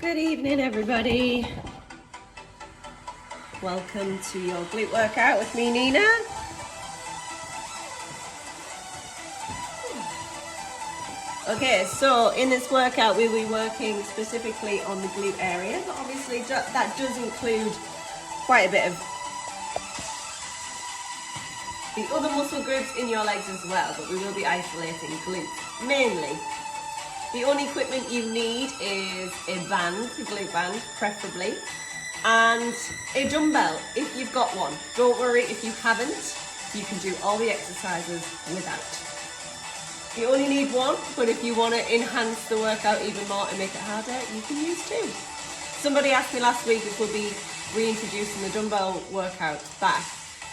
Good evening, everybody. Welcome to your glute workout with me, Nina. Okay, so in this workout we'll be working specifically on the glute area, but obviously that does include quite a bit of the other muscle groups in your legs as well, but we will be isolating glutes mainly. The only equipment you need is a band, a glute band preferably, and a dumbbell if you've got one. Don't worry if you haven't, you can do all the exercises without. You only need one, but if you want to enhance the workout even more and make it harder, you can use two. Somebody asked me last week if we'll be reintroducing the dumbbell workout back.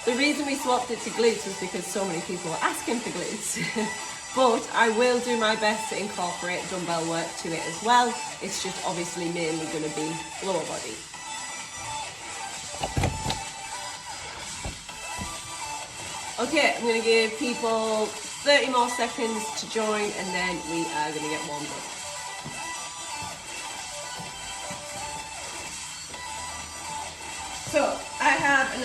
The reason we swapped it to glutes was because so many people were asking for glutes. But I will do my best to incorporate dumbbell work to it as well. It's just obviously mainly going to be lower body. Okay, I'm going to give people 30 more seconds to join and then we are going to get warmed up. So I have an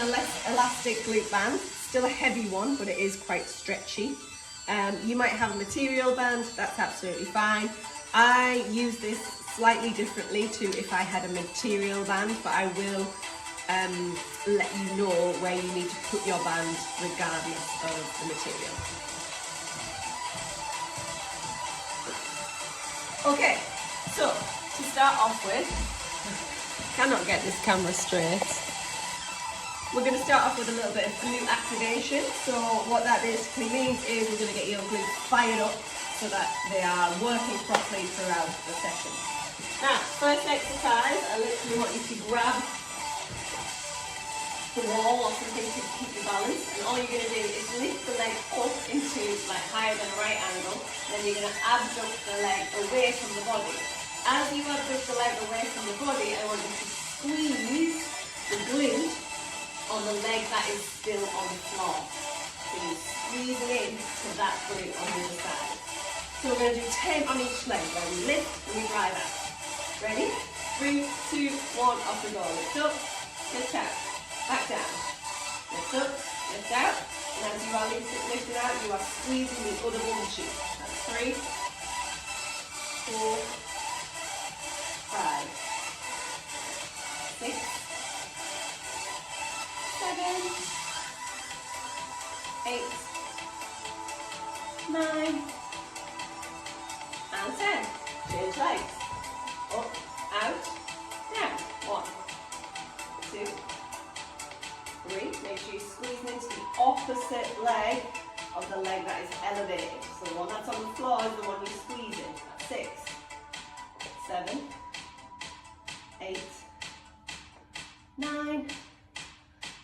elastic glute band, still a heavy one, but it is quite stretchy. You might have a material band, that's absolutely fine. I use this slightly differently to if I had a material band, but I will let you know where you need to put your band regardless of the material. Okay, so to start off with, cannot get this camera straight. We're going to start off with a little bit of glute activation. So what that basically means is we're going to get your glutes fired up so that they are working properly throughout the session. Now, first exercise, I literally want you to grab the wall or something to keep your balance, and all you're going to do is lift the leg up into like higher than a right angle, then you're going to abduct the leg away from the body. As you abduct the leg away from the body, I want you to squeeze the glute on the leg that is still on the floor. So you're squeezing in to that glute on the other side. So we're going to do 10 on each leg, where we lift and we drive out. Ready? 3, 2, 1, off we go. Lift up, lift out, back down. Lift up, lift out. And as you are lifting out, you are squeezing the other bum cheek. That's 3, 4, 5, 6, 7, 8, 9, and 10. Change legs. Up, out, down. 1, 2, 3. Make sure you're squeezing into the opposite leg of the leg that is elevated. So the one that's on the floor is the one you're squeezing. That's 6, 7, 8, 9,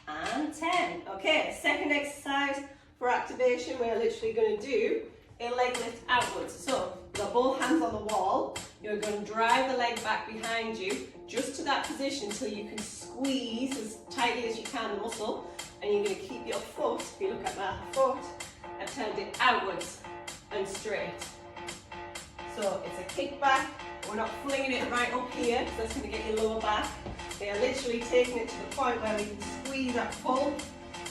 and 10. Okay, second exercise for activation, we're literally going to do a leg lift outwards. So you've got both hands on the wall. You're going to drive the leg back behind you, just to that position until you can squeeze as tightly as you can the muscle, and you're going to keep your foot, if you look at my foot, I've turned it outwards and straight. So it's a kick back. We're not flinging it right up here because that's going to get your lower back. They are literally taking it to the point where we can squeeze that pull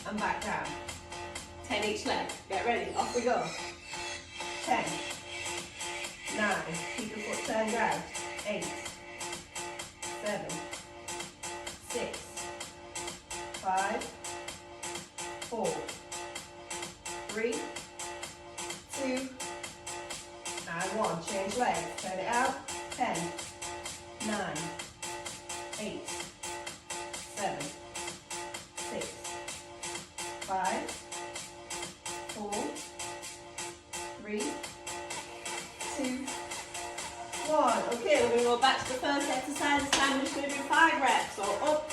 and back down. 10 each leg. Get ready. Off we go. 10, 9, keep your foot turned out. 8, 7, 6, 5, 4, 3, 2, and 1. Change legs. Turn it out. 10, 9, 8, 7, 6, 5, 4, 3, 2, 1. Okay, we're going to go back to the first exercise. This time we're just going to do 5 reps. So up,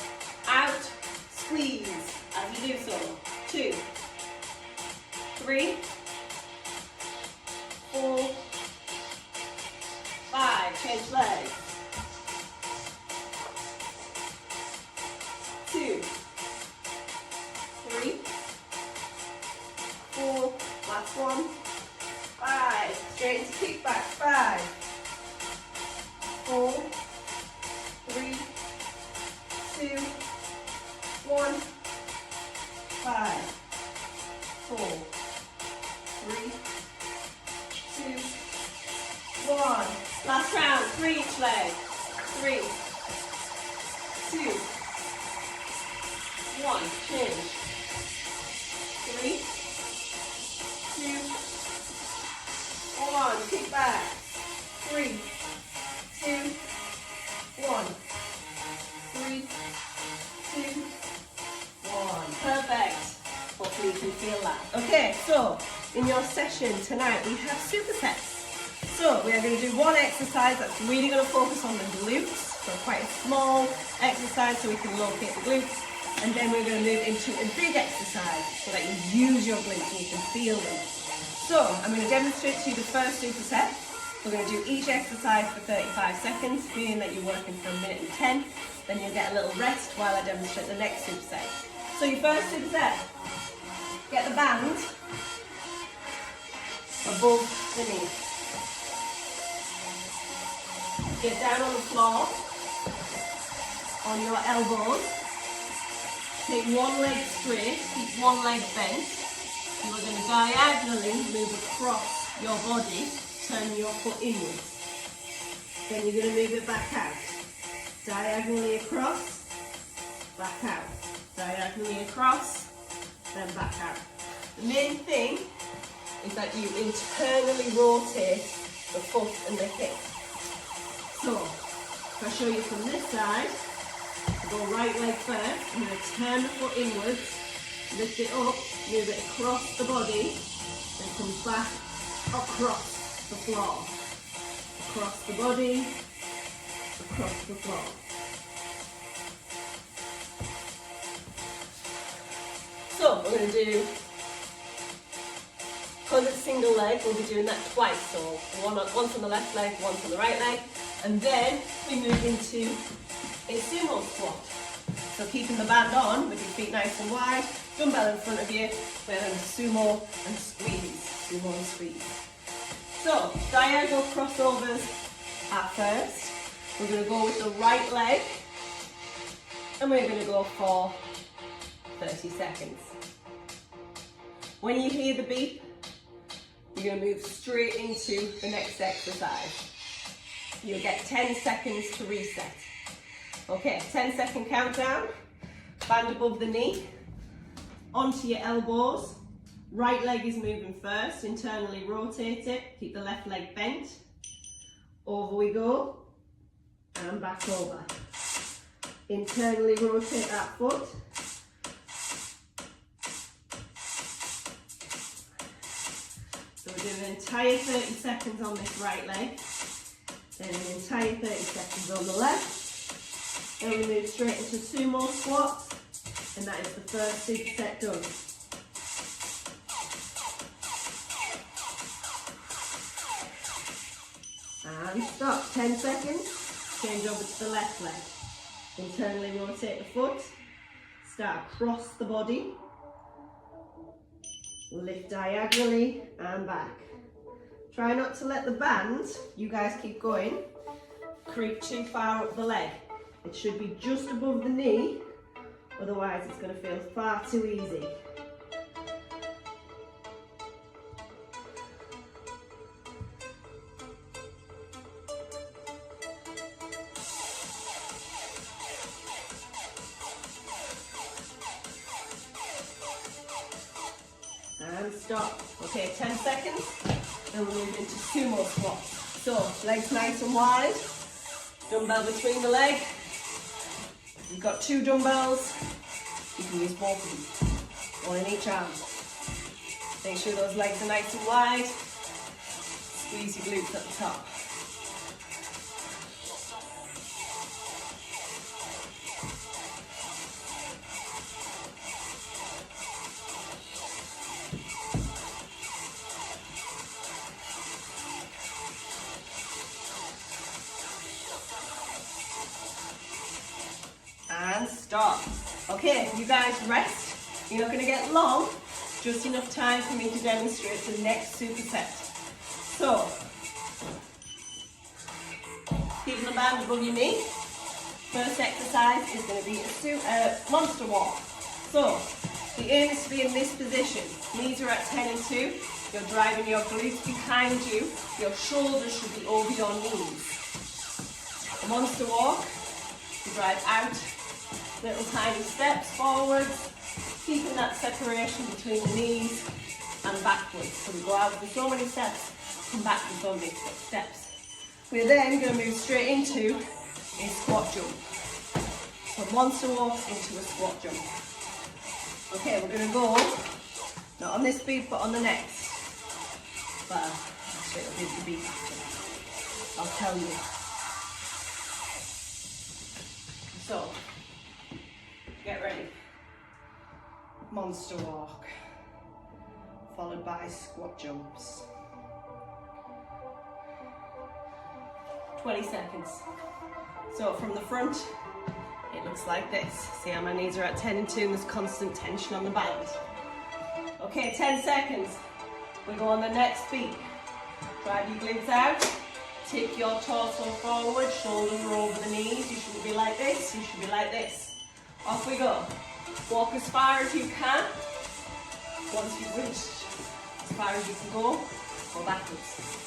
out, squeeze as you do so. 2, 3, 4, 5. Change legs. 2, 3, 4, last one, 5, straight into kick back, 5, 4, Last round, 3 each leg. 3, 2, 1, change. 3, 2, 1, kick back. 3, 2, 1. 3, 2, 1. Perfect. Hopefully you can feel that. Okay, so in your session tonight we have supersets. So we are going to do one exercise that's really going to focus on the glutes. So quite a small exercise so we can locate the glutes. And then we're going to move into a big exercise so that you use your glutes and you can feel them. So I'm going to demonstrate to you the first superset. We're going to do each exercise for 35 seconds, meaning that you're working for 1 minute and 10. Then you'll get a little rest while I demonstrate the next superset. So your first superset, get the band above the knee. Get down on the floor, on your elbows. Take one leg straight, keep one leg bent. And we're going to diagonally move across your body, turn your foot inwards. Then you're going to move it back out. Diagonally across, back out. Diagonally across, then back out. The main thing is that you internally rotate the foot and the hip. So, if I show you from this side, go right leg first, I'm going to turn the foot inwards, lift it up, move it across the body, then come back across the floor. Across the body, across the floor. So we're going to do, because it's single leg, we'll be doing that twice. So once on the left leg, once on the right leg. And then we move into a sumo squat. So keeping the band on with your feet nice and wide, dumbbell in front of you, we're going to sumo and squeeze. Sumo and squeeze. So diagonal crossovers at first. We're going to go with the right leg. And we're going to go for 30 seconds. When you hear the beep, you're going to move straight into the next exercise. You'll get 10 seconds to reset. Okay, 10-second countdown. Band above the knee. Onto your elbows. Right leg is moving first. Internally rotate it. Keep the left leg bent. Over we go. And back over. Internally rotate that foot. So we're doing an entire 30 seconds on this right leg. Then an entire 30 seconds on the left. Then we move straight into sumo squats. And that is the first superset done. And stop. 10 seconds. Change over to the left leg. Internally rotate the foot. Start across the body. Lift diagonally and back. Try not to let the band, you guys keep going, creep too far up the leg. It should be just above the knee, otherwise it's going to feel far too easy. And stop. Okay, 10 seconds. Then we'll move into sumo squats. So, legs nice and wide. Dumbbell between the leg. You've got 2 dumbbells. You can use both of them. One in each arm. Make sure those legs are nice and wide. Squeeze your glutes at the top. And stop. Okay, you guys rest. You're not going to get long, just enough time for me to demonstrate the next superset. So, keeping the band above your knee. First exercise is going to be a monster walk. So, the aim is to be in this position. Knees are at 10 and 2. You're driving your glutes behind you. Your shoulders should be over your knees. The monster walk, you drive out, little tiny steps forwards, keeping that separation between the knees and backwards. So we go out for so many steps, come back for so many steps. We're then going to move straight into a squat jump. So monster walk into a squat jump. Okay, we're going to go, not on this beat, but on the next. But actually it'll be the beat after. I'll tell you. So, get ready. Monster walk, followed by squat jumps. 20 seconds. So from the front, it looks like this. See how my knees are at 10 and 2 and there's constant tension on the band. Okay, 10 seconds. We go on the next beat. Drive your glutes out. Take your torso forward, shoulders are over the knees. You shouldn't be like this, you should be like this. Off we go. Walk as far as you can. Once you've reached as far as you can go backwards.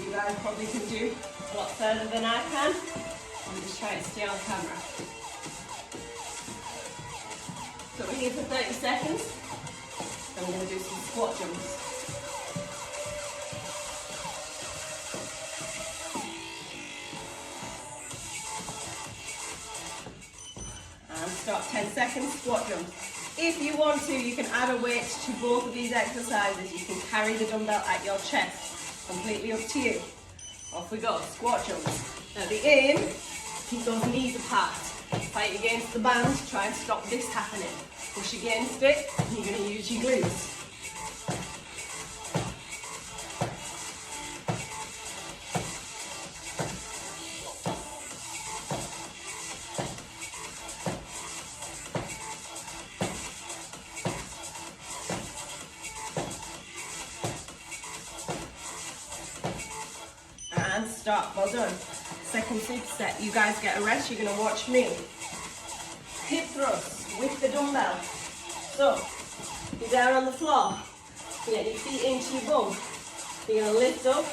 You guys probably can do a lot further than I can. I'm just trying to stay on camera. So we're here for 30 seconds. Then we're going to do some squat jumps. And start 10 seconds, squat jumps. If you want to, you can add a weight to both of these exercises. You can carry the dumbbell at your chest. Completely up to you. Off we go, squat jumps. Now the aim, keep those knees apart. Fight against the band, try and stop this happening. Push against it, and you're going to use your glutes. And stop, well done. Second superset, you guys get a rest, you're going to watch me. Hip thrusts with the dumbbell. So, you're down on the floor, you get your feet into your bum. You're going to lift up,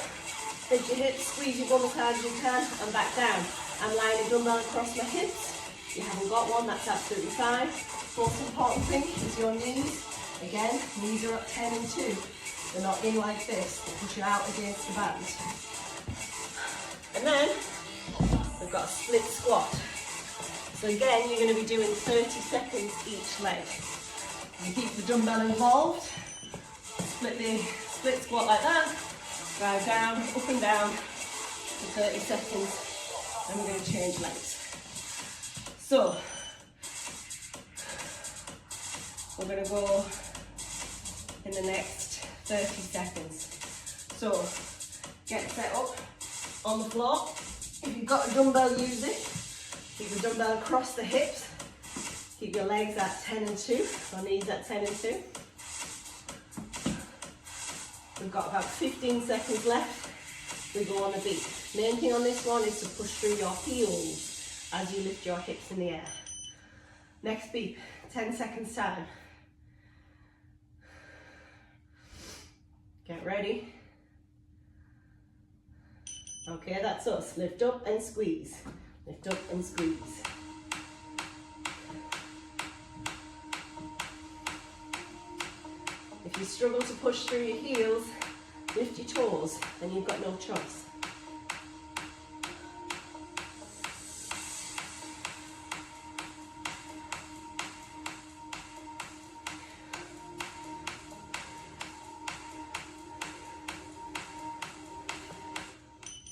lift your hips, squeeze your bum as hard as you can, and back down. I'm lying a dumbbell across my hips. If you haven't got one, that's absolutely fine. Most important thing is your knees. Again, knees are up 10 and 2. They're not in like this, they're pushing out against the band. And then, we've got a split squat. So again, you're going to be doing 30 seconds each leg. You keep the dumbbell involved, split squat like that, drive down, up and down for 30 seconds, and we're going to change legs. So, we're going to go in the next 30 seconds. So, get set up on the floor. If you've got a dumbbell, use it. Keep the dumbbell across the hips. Keep your legs at 10 and 2, or knees at 10 and 2. We've got about 15 seconds left. We go on a beat. Main thing on this one is to push through your heels as you lift your hips in the air. Next beat, 10 seconds time. Get ready. Okay, that's us. Lift up and squeeze. Lift up and squeeze. If you struggle to push through your heels, lift your toes, then you've got no choice.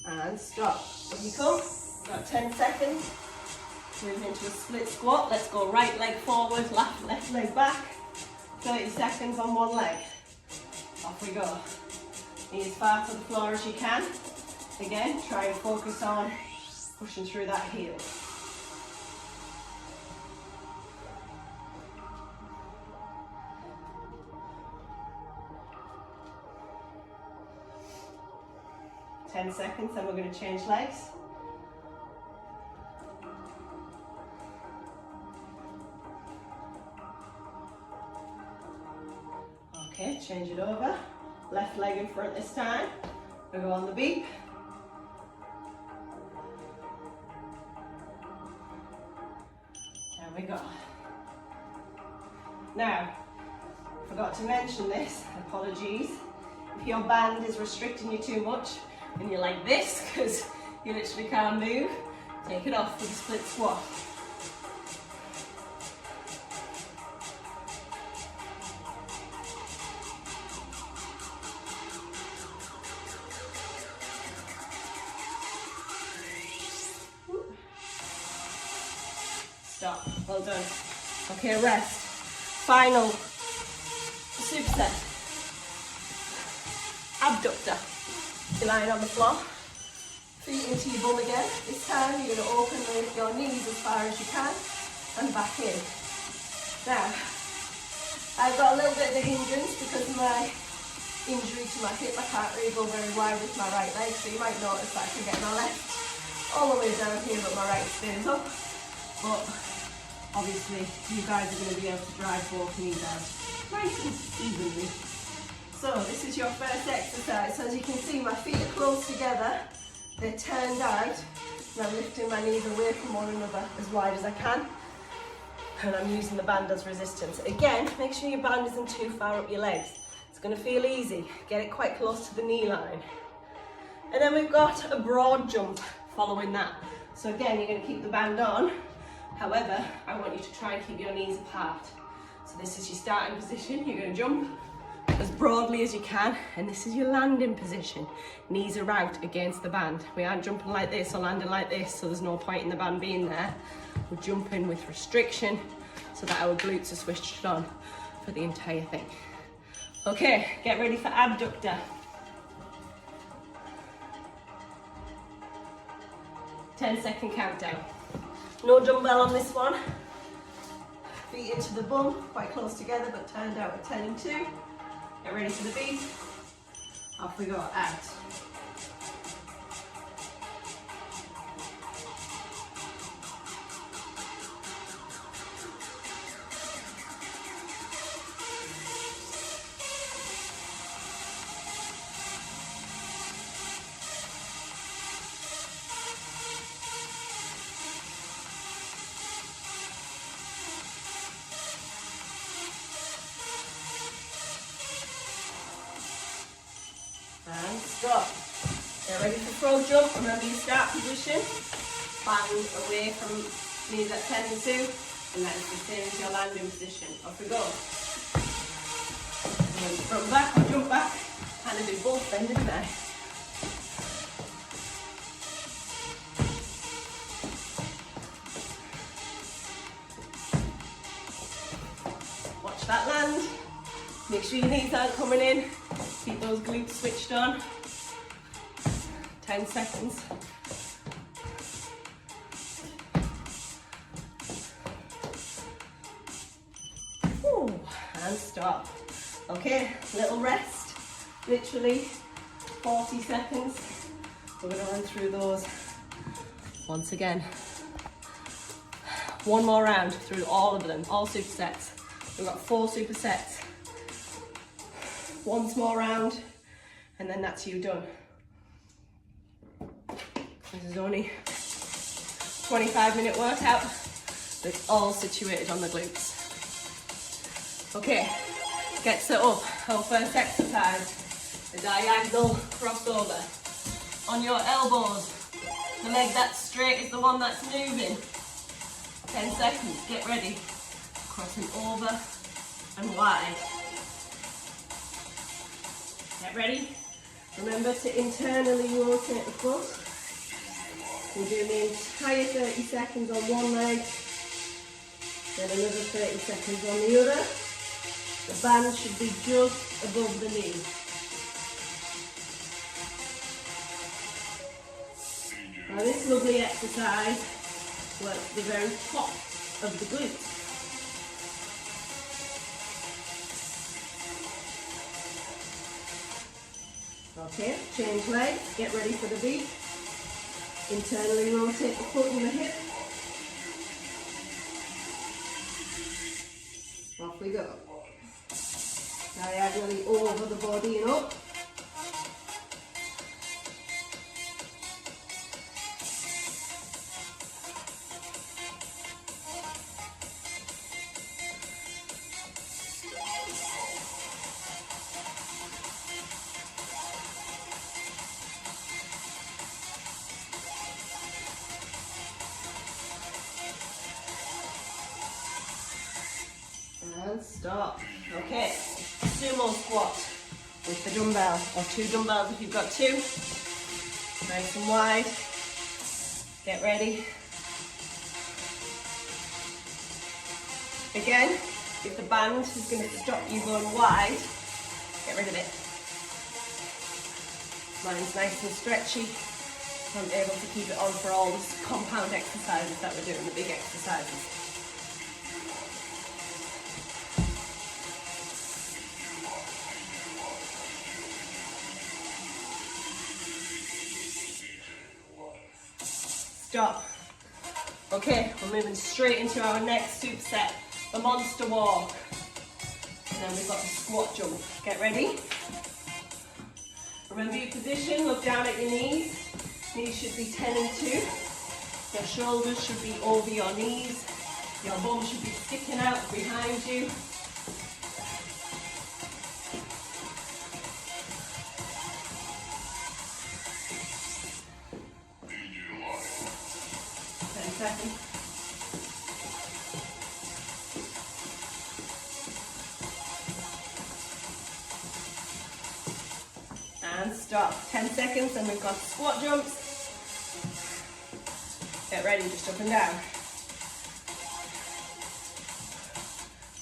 And stop. When you come, about 10 seconds. Move into a split squat. Let's go right leg forward, left leg back. 30 seconds on one leg. Off we go. Knee as far to the floor as you can. Again, try and focus on pushing through that heel. Ten seconds, then we're going to change legs. Okay, change it over. Left leg in front this time. We'll go on the beep. There we go. Now, forgot to mention this, apologies. If your band is restricting you too much and you're like this because you literally can't move, take it off with a split squat. Stop. Well done. Okay, rest. Final superset. Abductor. You're lying on the floor. Feet into your bum again. This time you're going to open with your knees as far as you can and back in. Now, I've got a little bit of a hindrance because of my injury to my hip. I can't really go very wide with my right leg, so you might notice that I can get my left all the way down here, but my right stays up. But obviously, you guys are going to be able to drive both knees out nice and evenly. So this is your first exercise. So as you can see, my feet are close together. They're turned out. And I'm lifting my knees away from one another as wide as I can. And I'm using the band as resistance. Again, make sure your band isn't too far up your legs. It's going to feel easy. Get it quite close to the knee line. And then we've got a broad jump following that. So again, you're going to keep the band on. However, I want you to try and keep your knees apart. So this is your starting position. You're going to jump as broadly as you can, and this is your landing position. Knees are out against the band. We aren't jumping like this or landing like this, so there's no point in the band being there. We're jumping with restriction so that our glutes are switched on for the entire thing. Okay, get ready for abductor. 10-second countdown. No dumbbell on this one. Feet into the bum, quite close together, but turned out at 10 and 2. Get ready for the beat. Off we go, out. And stop. Get ready for frog jump. Remember your start position. Band away from knees at 10 and 2. And that is the same as your landing position. Off we go. And then front back or jump back. Kind of do both then, didn't I? Watch that land. Make sure your knees aren't coming in. Keep those glutes switched on. 10 seconds. Ooh, and stop. Okay, little rest. Literally 40 seconds. We're going to run through those once again. One more round through all of them, all supersets. We've got 4 supersets. One small round, and then that's you done. This is only 25-minute workout, but it's all situated on the glutes. Okay, get set up. Our first exercise, the diagonal crossover. On your elbows, the leg that's straight is the one that's moving. 10 seconds, get ready. Crossing over and wide. Get ready. Remember to internally rotate the foot. We're doing the entire 30 seconds on one leg, then another 30 seconds on the other. The band should be just above the knee. Now this lovely exercise works the very top of the glutes. Okay, change legs, get ready for the beat. Internally rotate the foot and the hip. Off we go. Diagonally over the body and up. And stop. Okay, sumo squat with the dumbbell, or 2 dumbbells if you've got 2. Nice and wide. Get ready. Again, if the band is going to stop you going wide, get rid of it. Mine's nice and stretchy. I'm able to keep it on for all the compound exercises that we're doing, the big exercises. Stop. Okay, we're moving straight into our next superset, the monster walk. And then we've got the squat jump. Get ready. Remember your position, look down at your knees. Knees should be 10 and 2. Your shoulders should be over your knees. Your bum should be sticking out behind you. Seconds. And stop. 10 seconds, and we've got squat jumps. Get ready, just up and down.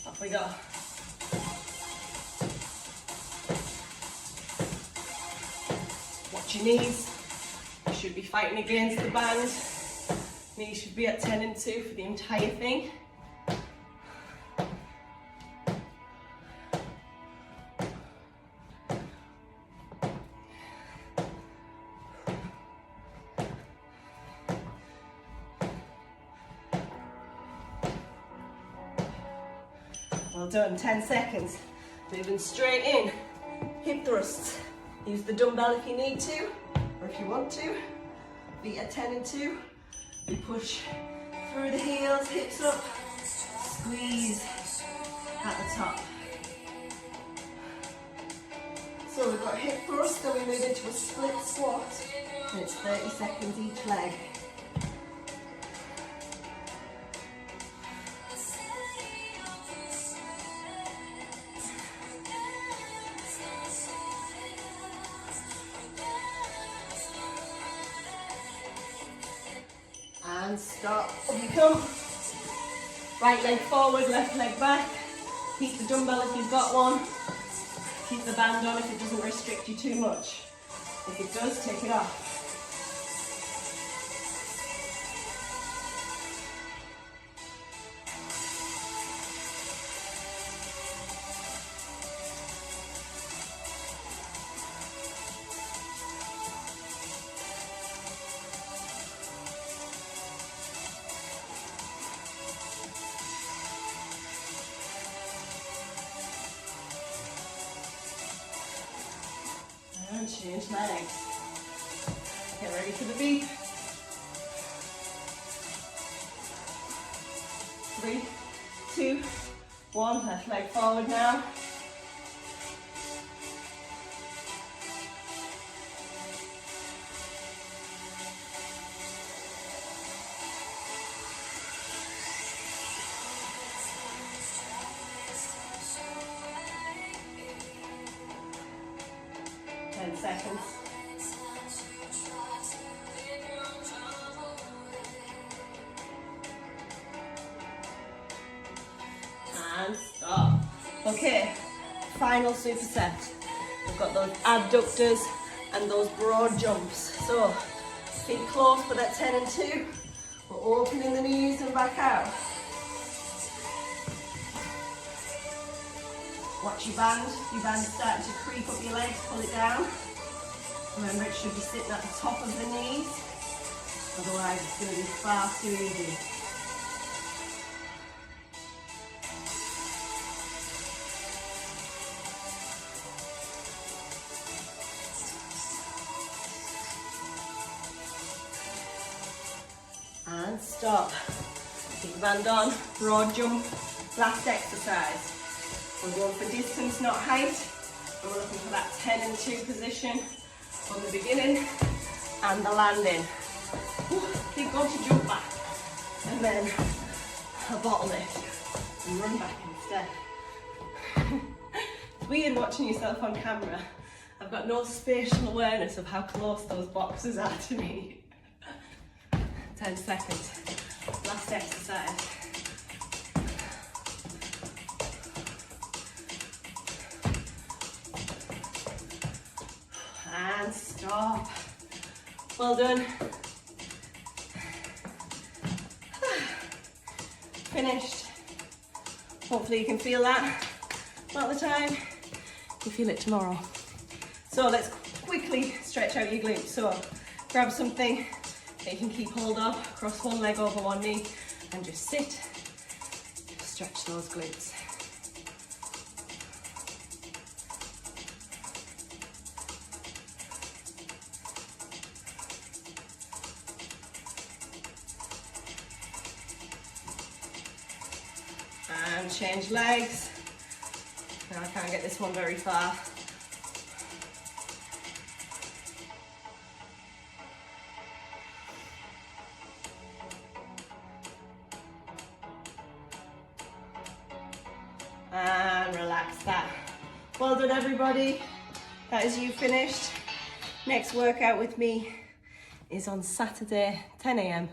Off we go. Watch your knees. You should be fighting against the band. Knees should be at 10 and 2 for the entire thing. Well done, 10 seconds. Moving straight in. Hip thrusts. Use the dumbbell if you need to, or if you want to. Feet at 10 and 2. We push through the heels, hips up, squeeze at the top. So we've got hip thrust, then we move into a split squat, and it's 30 seconds each leg. And stop. Up you come. Right leg forward, left leg back. Keep the dumbbell if you've got one. Keep the band on if it doesn't restrict you too much. If it does, take it off. And change legs. Get ready for the beat. 3, 2, 1. Left leg forward now. Seconds. And stop. Okay, final superset. We've got those abductors and those broad jumps. So, feet close but at 10 and 2. We're opening the knees and back out. Watch your band. Your band's starting to creep up your legs, pull it down. Remember, it should be sitting at the top of the knees, otherwise it's going to be far too easy. And stop. Keep the band on, broad jump, last exercise. We're going for distance, not height, and we're looking for that 10 and 2 position on the beginning and the landing. Keep going to jump back, and then a bottle lift and run back instead. It's weird watching yourself on camera. I've got no spatial awareness of how close those boxes are to me. 10 seconds. Last exercise. And stop. Well done. Finished. Hopefully you can feel that. Not the time. You feel it tomorrow. So let's quickly stretch out your glutes. So grab something that you can keep hold of, cross one leg over one knee, and just sit. Stretch those glutes. And change legs. Now I can't get this one very far. And relax that. Well done everybody. That is you finished. Next workout with me is on Saturday, 10 AM